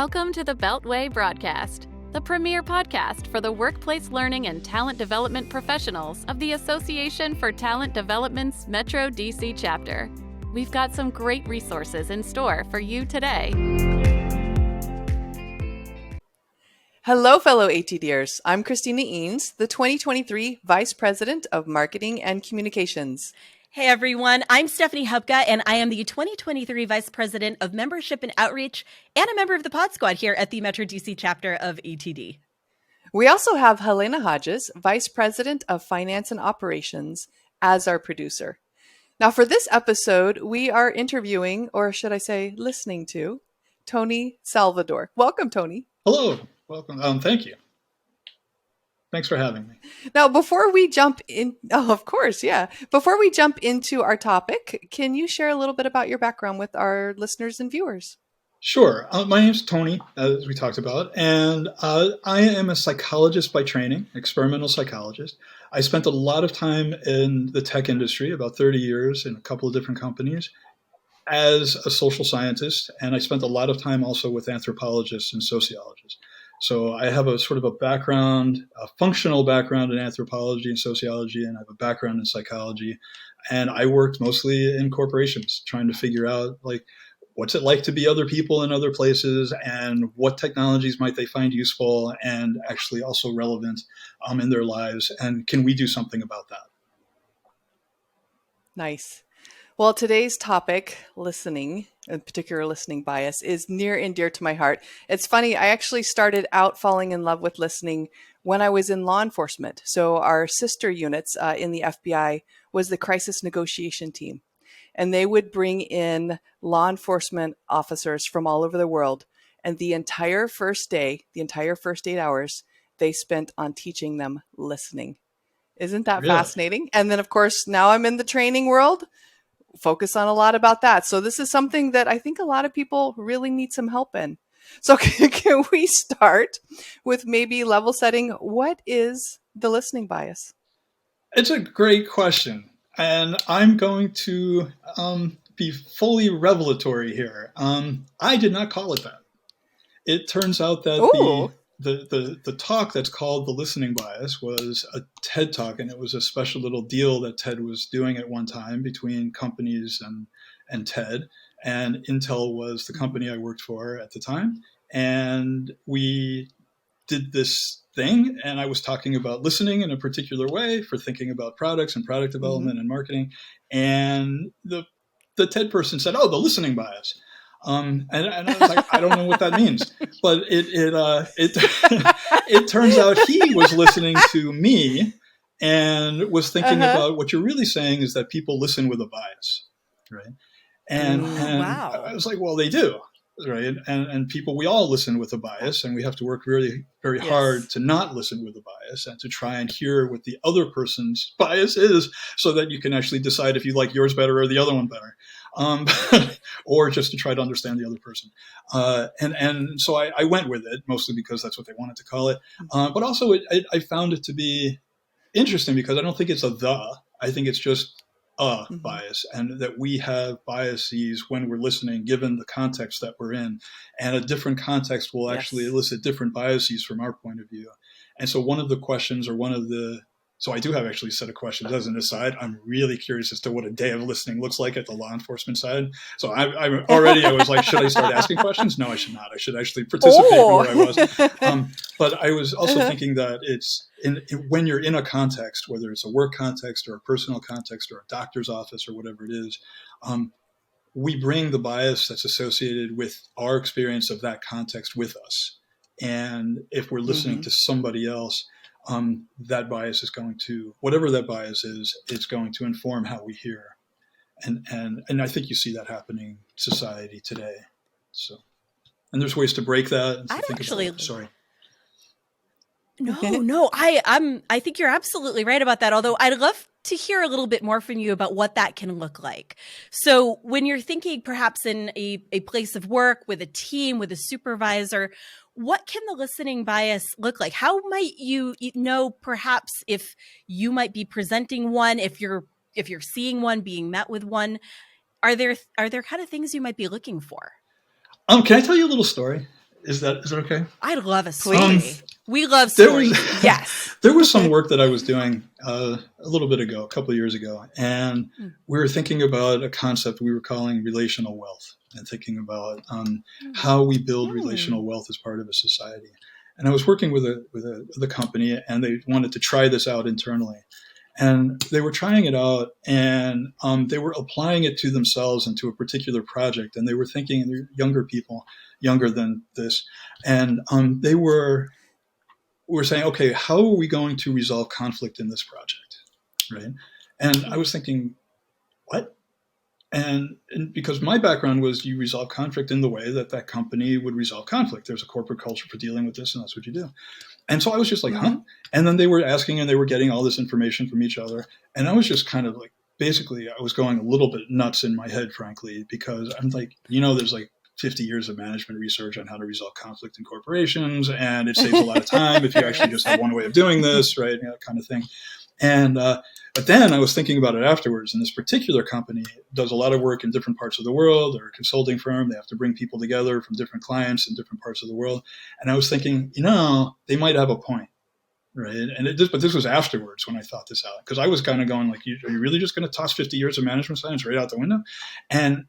Welcome to the Beltway Broadcast, the premier podcast for the workplace learning and talent development professionals of the Association for Talent Development's Metro DC chapter. We've got some great resources in store for you today. Hello, fellow ATDers. I'm Christina Eanes, the 2023 Vice President of Marketing and Communications. Hey everyone, I'm Stephanie Hubka, and I am the 2023 Vice President of Membership and Outreach and a member of the Pod Squad here at the Metro DC chapter of ATD. We also have Halyna Hodges, Vice President of Finance and Operations, as our producer. Now, for this episode, we are interviewing, or should I say listening to, Tony Salvador. Welcome, Tony. Hello. Welcome. Thank you. Thanks for having me. Now, before we jump in, of course, yeah. Before we jump into our topic, can you share a little bit about your background with our listeners and viewers? Sure. My name's Tony, as we talked about, and I am a psychologist by training, experimental psychologist. I spent a lot of time in the tech industry, about 30 years in a couple of different companies, as a social scientist, and I spent a lot of time also with anthropologists and sociologists. So I have a sort of a background, a functional background in anthropology and sociology, and I have a background in psychology. And I worked mostly in corporations trying to figure out, like, what's it like to be other people in other places, and what technologies might they find useful and actually also relevant in their lives, and can we do something about that? Nice. Well, today's topic, listening, in particular listening bias, is near and dear to my heart. It's funny, I actually started out falling in love with listening when I was in law enforcement. So our sister units in the FBI was the crisis negotiation team. And they would bring in law enforcement officers from all over the world. And the entire first 8 hours, they spent on teaching them listening. Isn't that Really? fascinating? And then, of course, now I'm in the training world. Focus on a lot about that. So this is something that I think a lot of people really need some help in. So can we start with maybe level setting? What is the listening bias? It's a great question. And I'm going to be fully revelatory here. I did not call it that. It turns out that the talk that's called The Listening Bias was a TED Talk, and it was a special little deal that TED was doing at one time between companies and TED. And Intel was the company I worked for at the time. And we did this thing, and I was talking about listening in a particular way for thinking about products and product development and marketing. And the TED person said, "Oh, the listening bias." And I was like, I don't know what that means, but it turns out he was listening to me and was thinking about what you're really saying is that people listen with a bias, right? And Wow. I was like, well, they do, right? And people, we all listen with a bias, and we have to work really, very hard to not listen with a bias and to try and hear what the other person's bias is, so that you can actually decide if you like yours better or the other one better. Or just to try to understand the other person. And so I went with it, mostly because that's what they wanted to call it. But also I found it to be interesting because I don't think it's I think it's just a bias, and that we have biases when we're listening, given the context that we're in. And a different context will actually elicit different biases from our point of view. And so So I do have actually a set of questions as an aside. I'm really curious as to what a day of listening looks like at the law enforcement side. So I was like, should I start asking questions? No, I should not. I should actually participate where I was. But I was also thinking that when you're in a context, whether it's a work context or a personal context or a doctor's office or whatever it is, we bring the bias that's associated with our experience of that context with us. And if we're listening to somebody else, that bias is going to, whatever that bias is, it's going to inform how we hear. And I think you see that happening in society today. So, and there's ways to break that. Sorry. No, I think you're absolutely right about that. Although I'd love to hear a little bit more from you about what that can look like. So when you're thinking perhaps in a place of work with a team, with a supervisor, what can the listening bias look like? How might you know perhaps if you might be presenting one, if you're seeing one, being met with one? Are there kind of things you might be looking for? Can I tell you a little story? Is that okay? I love a story. We love There stories. was, Yes. there was some work that I was doing a little bit ago, a couple of years ago, and we were thinking about a concept we were calling relational wealth, and thinking about how we build relational wealth as part of a society. And I was working with a company, and they wanted to try this out internally. And they were trying it out, and they were applying it to themselves and to a particular project. And they were thinking, they're younger people, younger than this, and they were saying, okay, how are we going to resolve conflict in this project, right? And I was thinking, what? And because my background was you resolve conflict in the way that company would resolve conflict. There's a corporate culture for dealing with this, and that's what you do. And so I was just like, huh? And then they were asking, and they were getting all this information from each other. And I was just kind of like, basically, I was going a little bit nuts in my head, frankly, because I'm like, there's like 50 years of management research on how to resolve conflict in corporations, and it saves a lot of time if you actually just have one way of doing this, right? That kind of thing. And but then I was thinking about it afterwards, and this particular company does a lot of work in different parts of the world. They're a consulting firm. They have to bring people together from different clients in different parts of the world. And I was thinking, they might have a point, right? And but this was afterwards when I thought this out, because I was kind of going like, are you really just going to toss 50 years of management science right out the window? And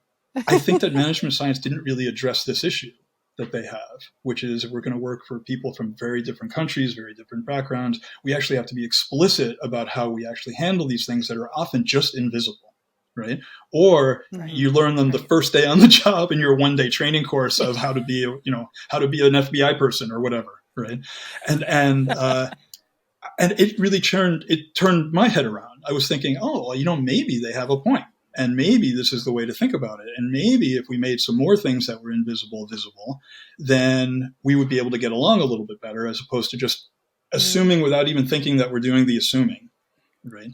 I think that management science didn't really address this issue that they have, which is we're going to work for people from very different countries, very different backgrounds. We actually have to be explicit about how we actually handle these things that are often just invisible, right? Or you learn them the first day on the job in your one-day training course of how to be, how to be an FBI person or whatever, right? And it really turned my head around. I was thinking, maybe they have a point. And maybe this is the way to think about it. And maybe if we made some more things that were invisible visible, then we would be able to get along a little bit better, as opposed to just assuming without even thinking that we're doing the assuming, right?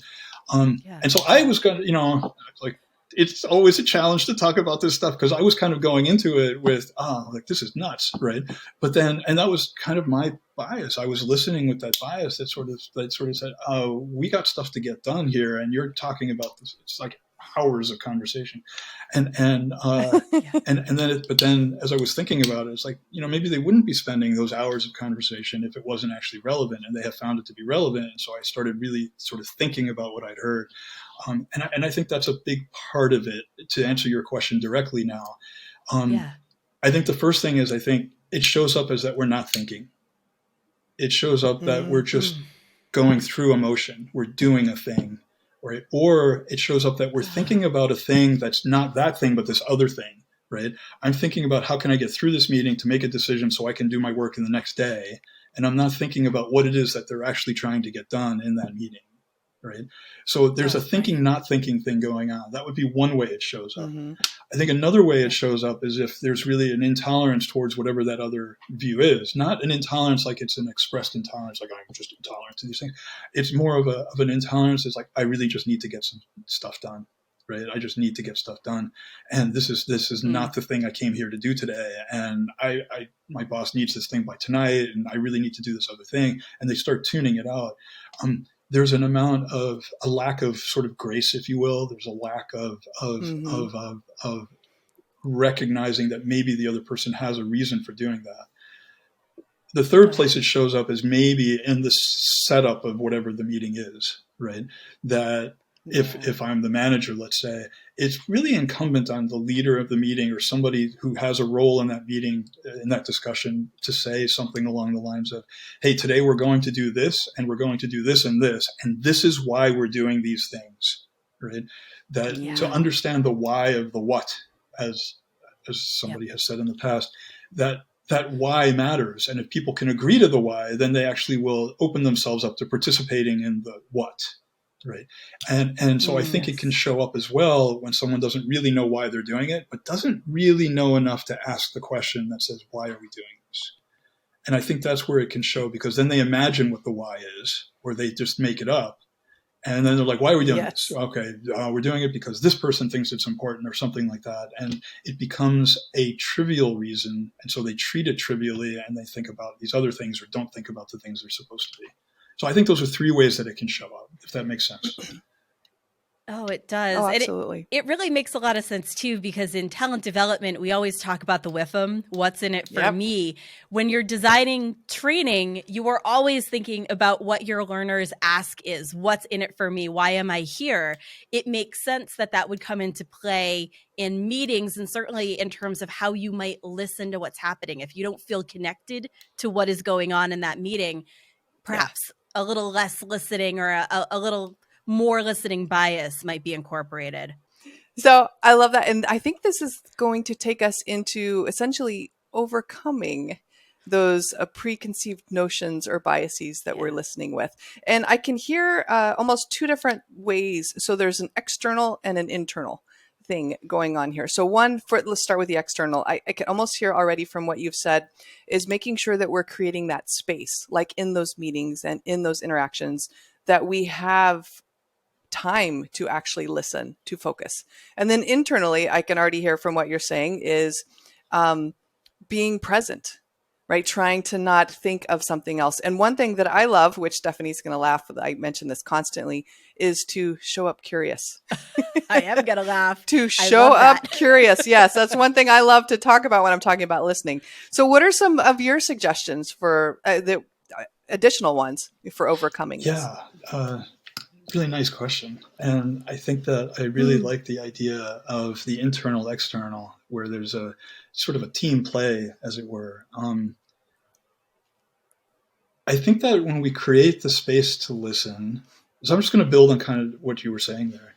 And so I was going to, like, it's always a challenge to talk about this stuff, because I was kind of going into it with, this is nuts, right? But then, and that was kind of my bias. I was listening with that bias that sort of said, we got stuff to get done here, and you're talking about this. It's like hours of conversation, and then but then as I was thinking about it, it's like, maybe they wouldn't be spending those hours of conversation if it wasn't actually relevant, and they have found it to be relevant. And so I started really sort of thinking about what I'd heard, and I think that's a big part of it. To answer your question directly now, I think the first thing is, I think it shows up as that we're not thinking. It shows up that we're just going through emotion. We're doing a thing. Right? Or it shows up that we're thinking about a thing that's not that thing, but this other thing, right? I'm thinking about how can I get through this meeting to make a decision so I can do my work in the next day. And I'm not thinking about what it is that they're actually trying to get done in that meeting, right? So there's a thinking, not thinking thing going on. That would be one way it shows up. I think another way it shows up is if there's really an intolerance towards whatever that other view is. Not an intolerance like it's an expressed intolerance, like I'm just intolerant to these things. It's more of an intolerance. It's like, I really just need to get some stuff done, right? I just need to get stuff done. And this is not the thing I came here to do today. And my boss needs this thing by tonight, and I really need to do this other thing. And they start tuning it out. There's an amount of a lack of sort of grace, if you will. There's a lack of recognizing that maybe the other person has a reason for doing that. The third place it shows up is maybe in the setup of whatever the meeting is, right? That if I'm the manager, let's say, it's really incumbent on the leader of the meeting or somebody who has a role in that meeting, in that discussion, to say something along the lines of, hey, today we're going to do this, and we're going to do this, and this is why we're doing these things, right? That to understand the why of the what, as somebody has said in the past, that why matters. And if people can agree to the why, then they actually will open themselves up to participating in the what. Right. And so I think it can show up as well when someone doesn't really know why they're doing it, but doesn't really know enough to ask the question that says, why are we doing this? And I think that's where it can show, because then they imagine what the why is, or they just make it up. And then they're like, why are we doing this? Okay, we're doing it because this person thinks it's important, or something like that. And it becomes a trivial reason. And so they treat it trivially, and they think about these other things, or don't think about the things they're supposed to be. So I think those are three ways that it can show up, if that makes sense. Oh, it does. Oh, And absolutely. it really makes a lot of sense too, because in talent development, we always talk about the WIFM, what's in it for Yep. me. When you're designing training, you are always thinking about what your learner's ask is, what's in it for me? Why am I here? It makes sense that that would come into play in meetings, and certainly in terms of how you might listen to what's happening. If you don't feel connected to what is going on in that meeting, perhaps a little less listening or a little more listening bias might be incorporated. So I love that. And I think this is going to take us into essentially overcoming those preconceived notions or biases that we're listening with. And I can hear almost two different ways. So there's an external and an internal thing going on here. So let's start with the external. I can almost hear already from what you've said is making sure that we're creating that space, like in those meetings and in those interactions, that we have time to actually listen, to focus. And then internally, I can already hear from what you're saying is being present, right? Trying to not think of something else. And one thing that I love, which Stephanie's going to laugh, I mention this constantly, is to show up curious. I am going to laugh. To show up curious. Yes, that's one thing I love to talk about when I'm talking about listening. So what are some of your suggestions for the additional ones for overcoming this? Really nice question. And I think that I really like the idea of the internal, external, where there's a sort of a team play, as it were. I think that when we create the space to listen, so I'm just going to build on kind of what you were saying there.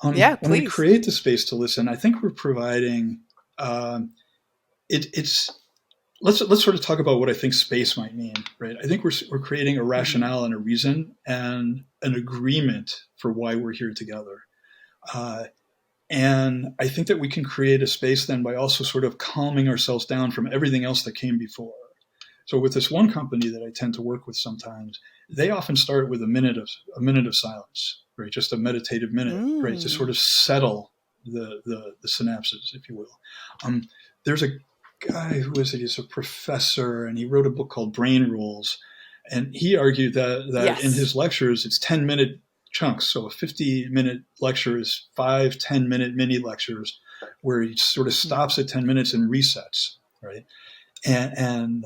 When we create the space to listen, I think we're providing, let's sort of talk about what I think space might mean, right? I think we're creating a rationale and a reason and an agreement for why we're here together. And I think that we can create a space then by also sort of calming ourselves down from everything else that came before. So with this one company that I tend to work with sometimes, they often start with a minute of silence, right? Just a meditative minute, right? To sort of settle the synapses, if you will. There's a guy who is it? He's a professor, and he wrote a book called Brain Rules. And he argued that in his lectures, it's 10-minute chunks. So a 50-minute lecture is 5 10-minute mini lectures where he sort of stops at 10 minutes and resets, right? And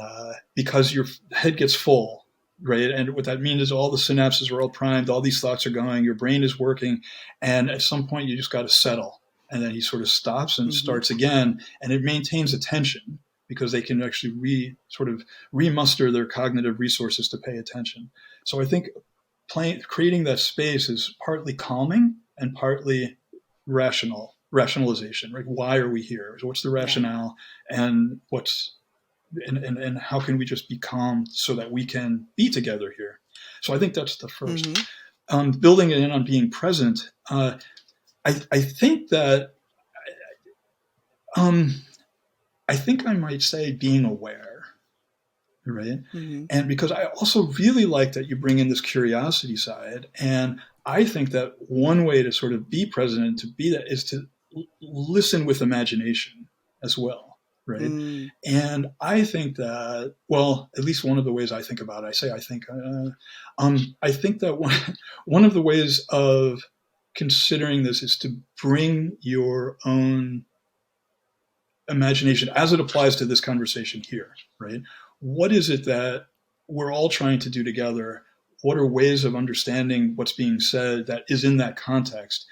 because your head gets full, right? And what that means is all the synapses are all primed, all these thoughts are going, your brain is working, and at some point you just got to settle. And then he sort of stops and starts again, and it maintains attention because they can actually remuster their cognitive resources to pay attention. So I think creating that space is partly calming and partly rationalization, right? Why are we here? So what's the rationale, and and how can we just be calm so that we can be together here? So I think that's the first. Building it in on being present. I think that I think I might say being aware, right? And because I also really like that you bring in this curiosity side, and I think that one way to sort of be present and to be that is to listen with imagination as well, right? And I think that, well, at least one of the ways I think about it, I think that one of the ways of considering this is to bring your own imagination as it applies to this conversation here, right? What is it that we're all trying to do together? What are ways of understanding what's being said that is in that context?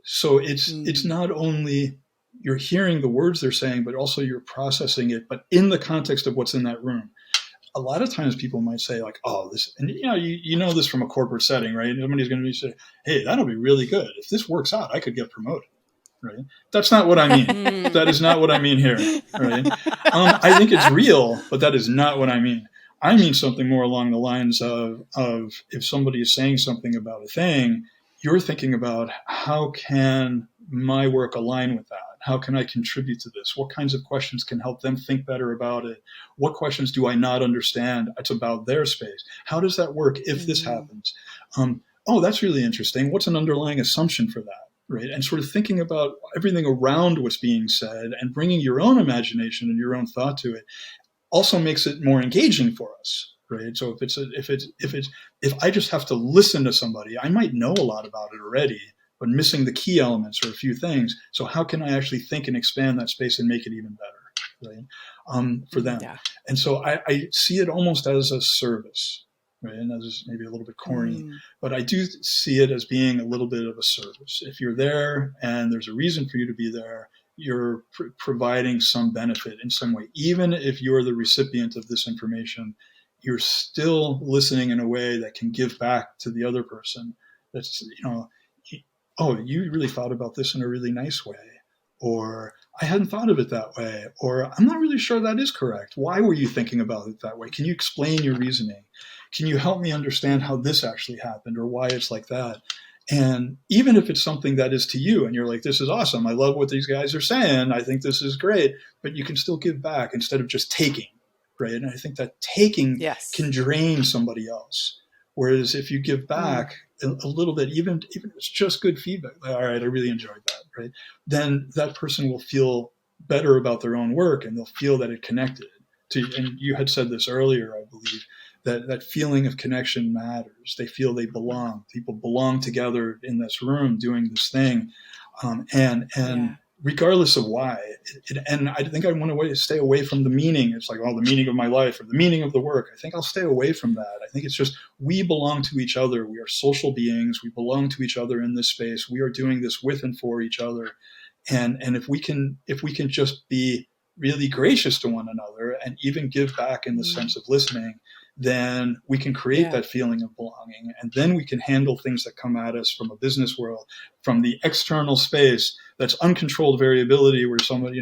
So it's not only you're hearing the words they're saying, but also you're processing it, but in the context of what's in that room. A lot of times people might say like, oh, this, and you know this from a corporate setting, right? Somebody's going to be saying, hey, that'll be really good. If this works out, I could get promoted, right? That's not what I mean. That is not what I mean here, right? I think it's real, but that is not what I mean. I mean something more along the lines of if somebody is saying something about a thing, you're thinking about how can my work align with that? How can I contribute to this? What kinds of questions can help them think better about it? What questions do I not understand? It's about their space. How does that work if this happens? Oh, that's really interesting. What's an underlying assumption for that? Right? And sort of thinking about everything around what's being said and bringing your own imagination and your own thought to it also makes it more engaging for us. Right? So if I just have to listen to somebody, I might know a lot about it already, but missing the key elements or a few things. So how can I actually think and expand that space and make it even better, right? For them. Yeah. And so I see it almost as a service, right? And that is maybe a little bit corny, but I do see it as being a little bit of a service. If you're there and there's a reason for you to be there, you're providing some benefit in some way. Even if you're the recipient of this information, you're still listening in a way that can give back to the other person. That's, oh, you really thought about this in a really nice way. Or I hadn't thought of it that way. Or I'm not really sure that is correct. Why were you thinking about it that way? Can you explain your reasoning? Can you help me understand how this actually happened or why it's like that? And even if it's something that is to you and you're like, this is awesome, I love what these guys are saying, I think this is great, but you can still give back instead of just taking, right? And I think that taking can drain somebody else. Whereas if you give back a little bit, even if it's just good feedback, like, all right, I really enjoyed that, right? Then that person will feel better about their own work and they'll feel that it connected to, and you had said this earlier, I believe, that feeling of connection matters. They feel they belong. People belong together in this room doing this thing. And regardless of why, and I think I want to stay away from the meaning. It's like, oh, the meaning of my life or the meaning of the work. I think I'll stay away from that. I think it's just, we belong to each other. We are social beings. We belong to each other in this space. We are doing this with and for each other. And if we can just be really gracious to one another and even give back in the sense of listening, then we can create that feeling of belonging. And then we can handle things that come at us from a business world, from the external space that's uncontrolled variability, where somebody,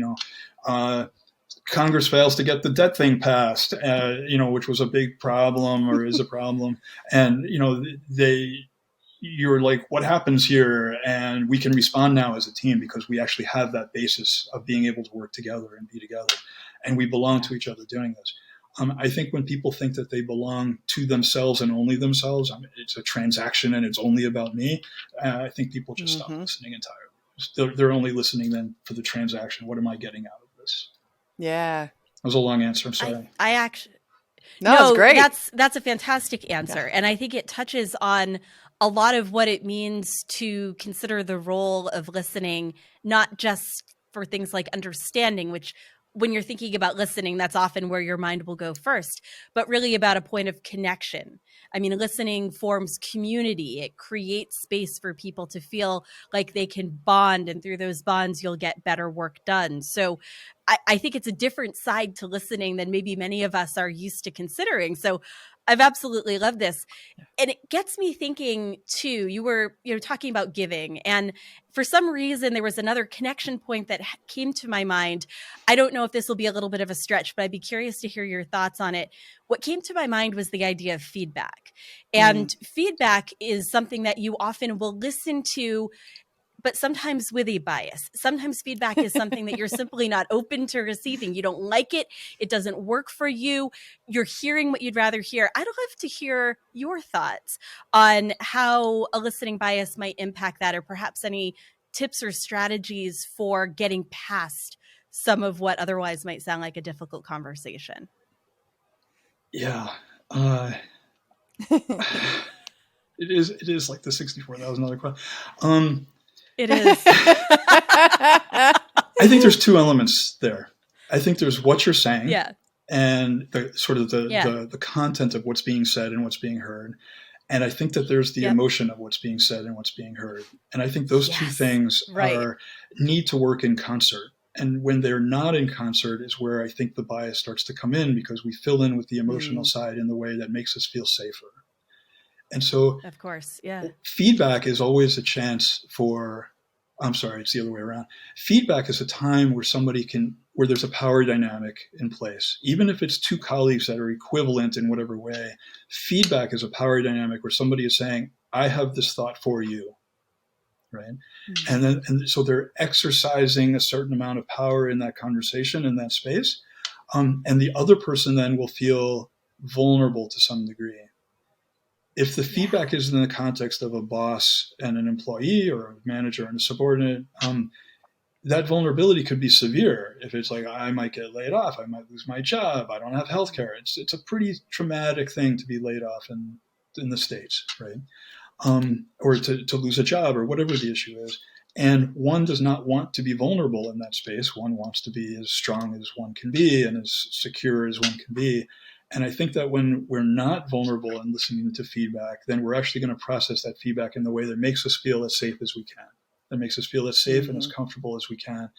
Congress fails to get the debt thing passed, which was a big problem or is a problem. And, you're like, what happens here? And we can respond now as a team because we actually have that basis of being able to work together and be together. And we belong to each other doing this. I think when people think that they belong to themselves and only themselves, it's a transaction and it's only about me, I think people just stop listening entirely. They're only listening then for the transaction. What am I getting out of this? Yeah. That was a long answer. I'm sorry. I actually... No, it's great. That's a fantastic answer. And I think it touches on a lot of what it means to consider the role of listening, not just for things like understanding, which when you're thinking about listening, that's often where your mind will go first, but really about a point of connection. I mean, listening forms community. It creates space for people to feel like they can bond, and through those bonds, you'll get better work done. So I think it's a different side to listening than maybe many of us are used to considering. So I've absolutely loved this. And it gets me thinking too, you were talking about giving, and for some reason there was another connection point that came to my mind. I don't know if this will be a little bit of a stretch, but I'd be curious to hear your thoughts on it. What came to my mind was the idea of feedback. And feedback is something that you often will listen to, but sometimes with a bias. Sometimes feedback is something that you're simply not open to receiving. You don't like it. It doesn't work for you. You're hearing what you'd rather hear. I'd love to hear your thoughts on how a listening bias might impact that, or perhaps any tips or strategies for getting past some of what otherwise might sound like a difficult conversation. Yeah. It is like the $64,000 question. It is. I think there's two elements there. I think there's what you're saying, and the sort of the content of what's being said and what's being heard. And I think that there's the emotion of what's being said and what's being heard. And I think those two things need to work in concert. And when they're not in concert is where I think the bias starts to come in, because we fill in with the emotional side in the way that makes us feel safer. And so, of course, feedback is always a chance for, it's the other way around. Feedback is a time where where there's a power dynamic in place. Even if it's two colleagues that are equivalent in whatever way, feedback is a power dynamic where somebody is saying, I have this thought for you, right? And so they're exercising a certain amount of power in that conversation, in that space. And the other person then will feel vulnerable to some degree. If the feedback is in the context of a boss and an employee, or a manager and a subordinate, that vulnerability could be severe. If it's like, I might get laid off, I might lose my job, I don't have healthcare. It's a pretty traumatic thing to be laid off in the States, right? or to lose a job or whatever the issue is. And one does not want to be vulnerable in that space. One wants to be as strong as one can be and as secure as one can be. And I think that when we're not vulnerable and listening to feedback, then we're actually going to process that feedback in the way that makes us feel as safe as we can, that makes us feel as safe and as comfortable as we can.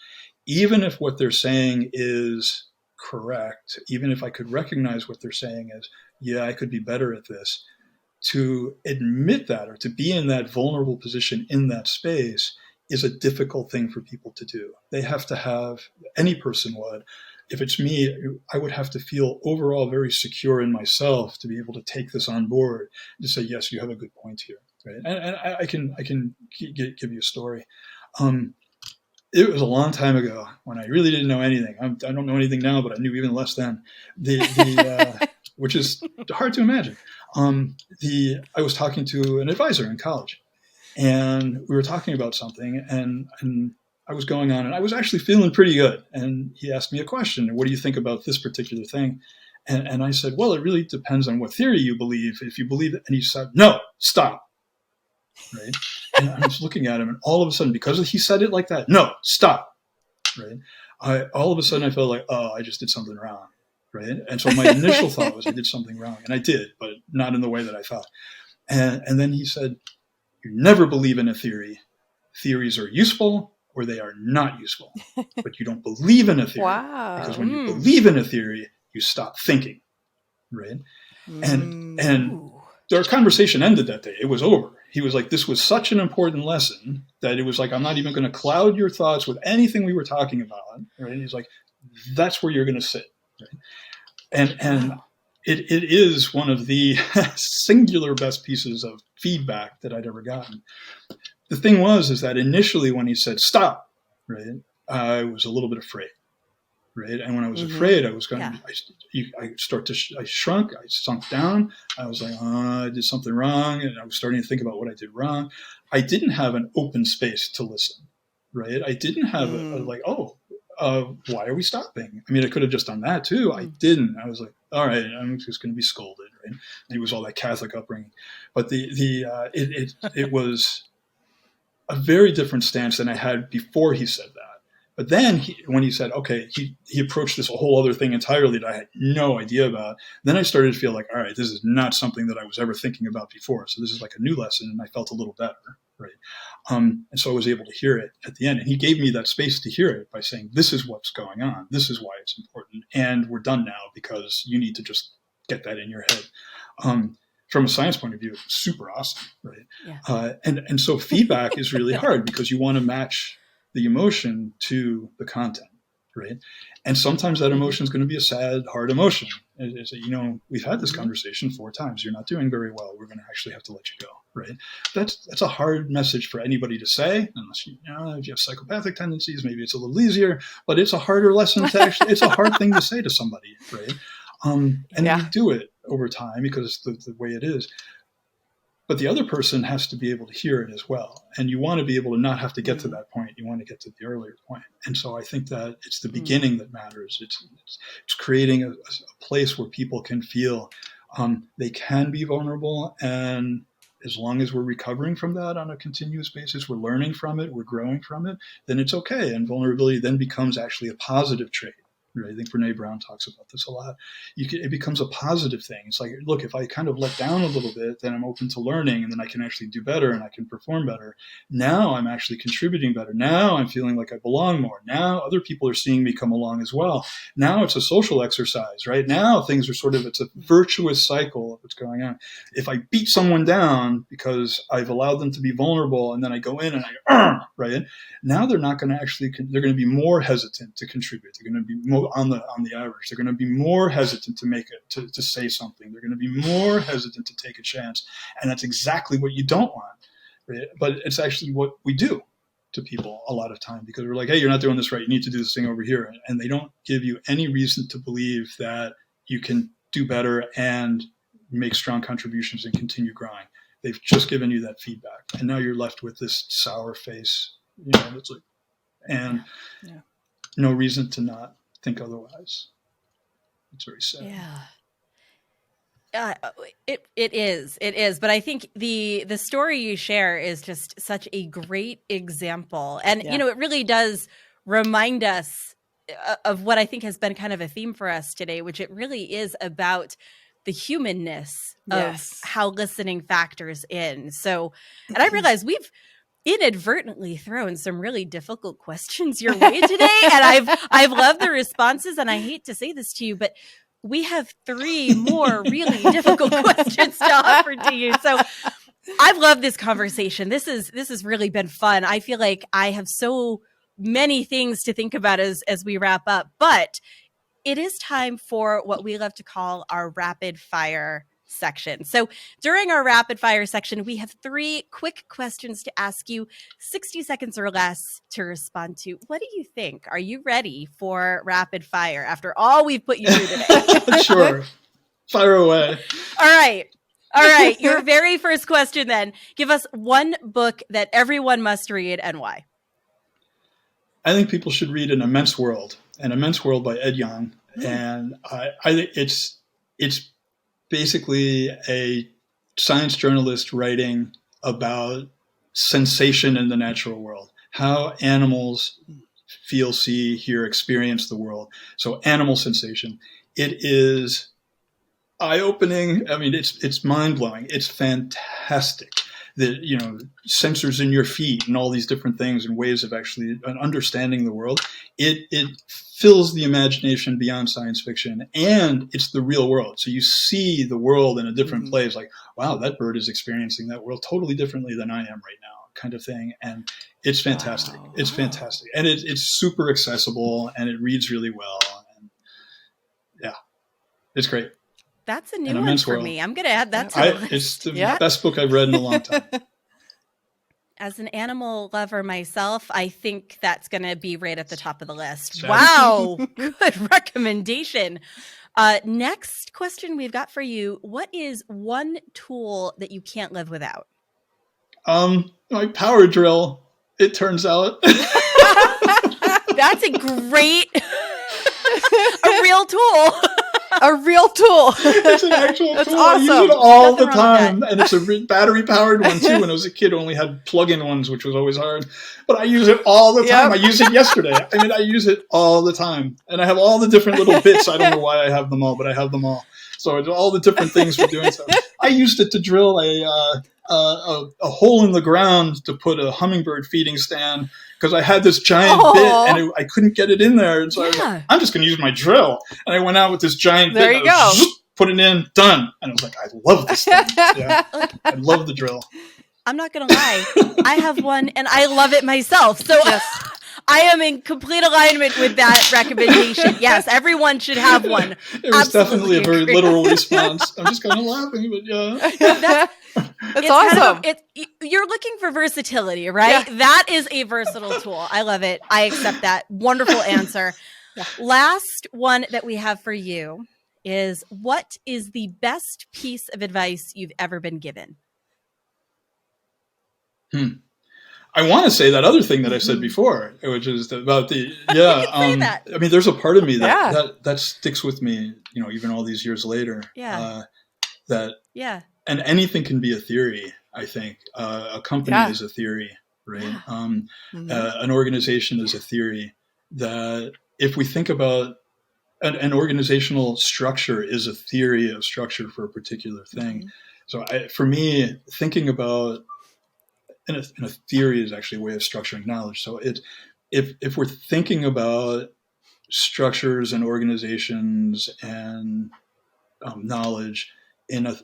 Even if what they're saying is correct, even if I could recognize what they're saying as, yeah, I could be better at this, to admit that or to be in that vulnerable position in that space is a difficult thing for people to do. They have to have, any person would, if it's me, I would have to feel overall very secure in myself to be able to take this on board, to say, yes, you have a good point here. Right? And I can give you a story. It was a long time ago when I really didn't know anything. I don't know anything now, but I knew even less then. Which is hard to imagine. I was talking to an advisor in college, and we were talking about something, and I was going on, and I was actually feeling pretty good. And he asked me a question: "What do you think about this particular thing?" And I said, "Well, it really depends on what theory you believe. If you believe it," and he said, "No, stop." Right? And I was looking at him, and all of a sudden, because he said it like that, "No, stop." Right? All of a sudden, I felt like, oh, I just did something wrong. Right? And so my initial thought was I did something wrong, and I did, but not in the way that I thought. And then he said, "You never believe in a theory. Theories are useful or they are not useful, but you don't believe in a theory because when you believe in a theory, you stop thinking." Right? And our conversation ended that day. It was over. He was like, this was such an important lesson that it was like, I'm not even going to cloud your thoughts with anything we were talking about. Right? He's like, that's where you're going to sit. Right? And it is one of the singular best pieces of feedback that I'd ever gotten. The thing is that initially when he said, stop, right, I was a little bit afraid. Right. And when I was afraid, I was going I shrunk, I sunk down. I was like, I did something wrong. And I was starting to think about what I did wrong. I didn't have an open space to listen. Right. I didn't have why are we stopping? I mean, I could have just done that too. I didn't. I was like, all right, I'm just going to be scolded. Right. And it was all that Catholic upbringing. But it was a very different stance than I had before he said that. But then when he said, okay, he approached this whole other thing entirely that I had no idea about. Then I started to feel like, all right, this is not something that I was ever thinking about before. So this is like a new lesson, and I felt a little better, right? And so I was able to hear it at the end. And he gave me that space to hear it by saying, this is what's going on. This is why it's important. And we're done now because you need to just get that in your head. From a science point of view, it's super awesome, right? Yeah. And so feedback is really hard because you want to match the emotion to the content, right? And sometimes that emotion is going to be a sad, hard emotion. It's, we've had this conversation 4 times. You're not doing very well. We're going to actually have to let you go, right? That's a hard message for anybody to say, unless if you have psychopathic tendencies, maybe it's a little easier. But it's a harder lesson to actually. It's a hard thing to say to somebody, right? And you do it over time because the way it is. But the other person has to be able to hear it as well. And you want to be able to not have to get to that point. You want to get to the earlier point. And so I think that it's the beginning that matters. It's creating a place where people can feel they can be vulnerable. And as long as we're recovering from that on a continuous basis, we're learning from it, we're growing from it, then it's okay. And vulnerability then becomes actually a positive trait. I think Brene Brown talks about this a lot. It becomes a positive thing. It's like, look, if I kind of let down a little bit, then I'm open to learning, and then I can actually do better and I can perform better. Now I'm actually contributing better. Now I'm feeling like I belong more. Now other people are seeing me come along as well. Now it's a social exercise, right? Now things are it's a virtuous cycle of what's going on. If I beat someone down because I've allowed them to be vulnerable, and then I go in and right? Now they're not going to they're going to be more hesitant to contribute. They're going to be more on the average. They're going to be more hesitant to make it, to say something. They're going to be more hesitant to take a chance. And that's exactly what you don't want. Right? But it's actually what we do to people a lot of time, because we're like, hey, you're not doing this right. You need to do this thing over here. And they don't give you any reason to believe that you can do better and make strong contributions and continue growing. They've just given you that feedback. And now you're left with this sour face, that's like, and no reason to not think otherwise. It's very sad. Yeah. It is. But I think the story you share is just such a great example. And, it really does remind us of what I think has been kind of a theme for us today, which it really is about the humanness of how listening factors in. So, and I realize we've inadvertently thrown some really difficult questions your way today. And I've loved the responses. And I hate to say this to you, but we have 3 more really difficult questions to offer to you. So I've loved this conversation. This has really been fun. I feel like I have so many things to think about as we wrap up, but it is time for what we love to call our rapid fire section. So during our rapid fire section, we have 3 quick questions to ask you, 60 seconds or less to respond to. What do you think? Are you ready for rapid fire after all we've put you through today? Sure. Fire away. All right. Your very first question then. Give us one book that everyone must read and why. I think people should read An Immense World by Ed Young. And I think it's basically a science journalist writing about sensation in the natural world, how animals feel, see, hear, experience the world. So animal sensation. It is eye-opening. I mean, it's mind-blowing. It's fantastic. The sensors in your feet and all these different things and ways of actually understanding the world. It fills the imagination beyond science fiction, and it's the real world. So you see the world in a different place, like, wow, that bird is experiencing that world totally differently than I am right now, kind of thing. And it's fantastic. Wow. It's fantastic. And it's super accessible, and it reads really well. And yeah, it's great. That's a new one for me. I'm going to add that to the list. It's the best book I've read in a long time. As an animal lover myself, I think that's going to be right at the top of the list. Sad. Wow. Good recommendation. Next question we've got for you. What is one tool that you can't live without? My power drill, it turns out. That's a great, a real tool. A real tool. It's an actual That's tool. awesome. I use it all Nothing the wrong with time. And it's a battery-powered one, too. When I was a kid, I only had plug-in ones, which was always hard. But I use it all the time. I used it yesterday. I use it all the time. And I have all the different little bits. I don't know why I have them all, but I have them all. So it's all the different things for doing stuff. I used it to drill a hole in the ground to put a hummingbird feeding stand, because I had this giant bit and I couldn't get it in there. And so I was like, I'm just going to use my drill. And I went out with this giant bit. There you go. Put it in, done. And I was like, I love this thing. Yeah, I love the drill. I'm not going to lie. I have one and I love it myself. So I am in complete alignment with that recommendation. Yes, everyone should have one. It was definitely a very literal response. I'm just kind of laughing, but yeah. That's awesome. You're looking for versatility, right? Yeah. That is a versatile tool. I love it. I accept that. Wonderful answer. Last one that we have for you is, what is the best piece of advice you've ever been given? I want to say that other thing that I said before, which is about the, I mean, there's a part of me that sticks with me, even all these years later. And anything can be a theory, I think. A company is a theory, right? An organization is a theory. That if we think about an organizational structure is a theory of structure for a particular thing. So for me, thinking about, and a theory is actually a way of structuring knowledge. So if we're thinking about structures and organizations and knowledge in a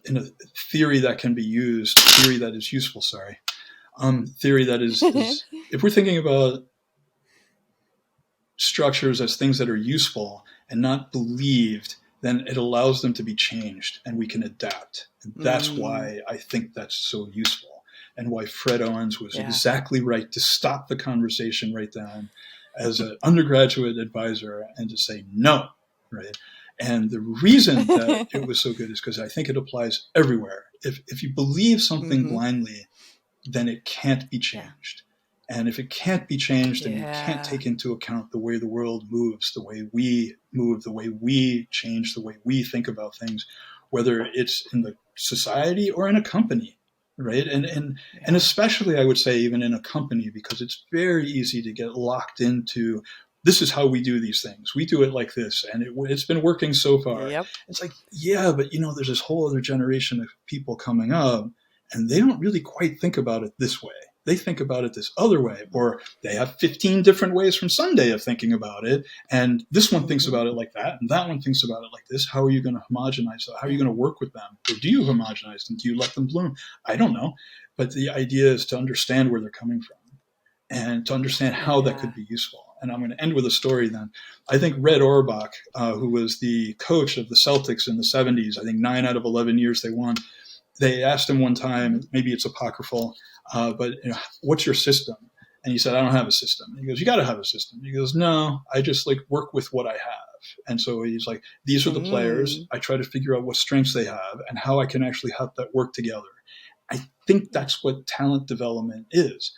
theory that can be used, theory that is useful, theory that is if we're thinking about structures as things that are useful and not believed, then it allows them to be changed and we can adapt. And that's why I think that's so useful, and why Fred Owens was exactly right to stop the conversation right then as an undergraduate advisor and to say no, right? And the reason that it was so good is because I think it applies everywhere. If you believe something blindly, then it can't be changed. And if it can't be changed, then you can't take into account the way the world moves, the way we move, the way we change, the way we think about things, whether it's in the society or in a company, right? And especially, I would say, even in a company, because it's very easy to get locked into, this is how we do these things. We do it like this, and it's been working so far. Yep. It's like, yeah, but there's this whole other generation of people coming up, and they don't really quite think about it this way. They think about it this other way, or they have 15 different ways from Sunday of thinking about it. And this one thinks about it like that, and that one thinks about it like this. How are you going to homogenize that? How are you going to work with them? Or do you homogenize them? Do you let them bloom? I don't know. But the idea is to understand where they're coming from and to understand how that could be useful. And I'm going to end with a story then. I think Red Auerbach, who was the coach of the Celtics in the 70s, I think 9 out of 11 years they won. They asked him one time, maybe it's apocryphal, but what's your system? And he said, I don't have a system. He goes, you got to have a system. He goes, no, I just work with what I have. And so he's like, these are the players. I try to figure out what strengths they have and how I can actually help that work together. I think that's what talent development is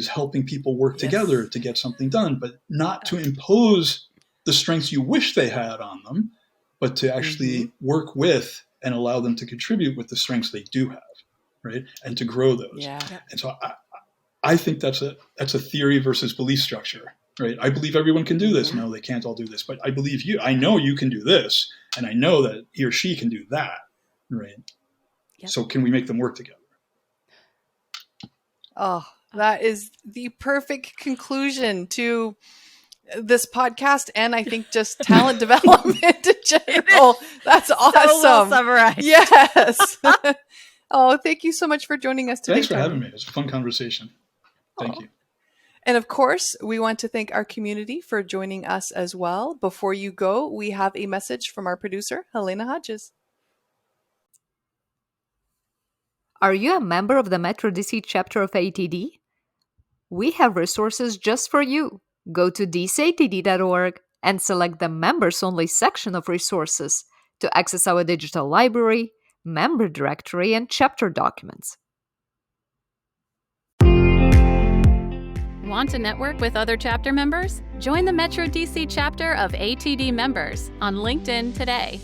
helping people work together to get something done, but not to impose the strengths you wish they had on them, but to actually work with and allow them to contribute with the strengths they do have, right? And to grow those. Yeah. And so I think that's a theory versus belief structure, right? I believe everyone can do this. No, they can't all do this, but I believe you. I know you can do this, and I know that he or she can do that, right? Yep. So can we make them work together? Oh, that is the perfect conclusion to this podcast, and I think just talent development in general. That's awesome. So well summarized. Yes. Oh, thank you so much for joining us today. Thanks for having me. It was a fun conversation. Thank you. And of course, we want to thank our community for joining us as well. Before you go, we have a message from our producer, Halyna Hodges. Are you a member of the Metro DC chapter of ATD? We have resources just for you. Go to dcatd.org and select the members-only section of resources to access our digital library, member directory, and chapter documents. Want to network with other chapter members? Join the Metro DC chapter of ATD members on LinkedIn today.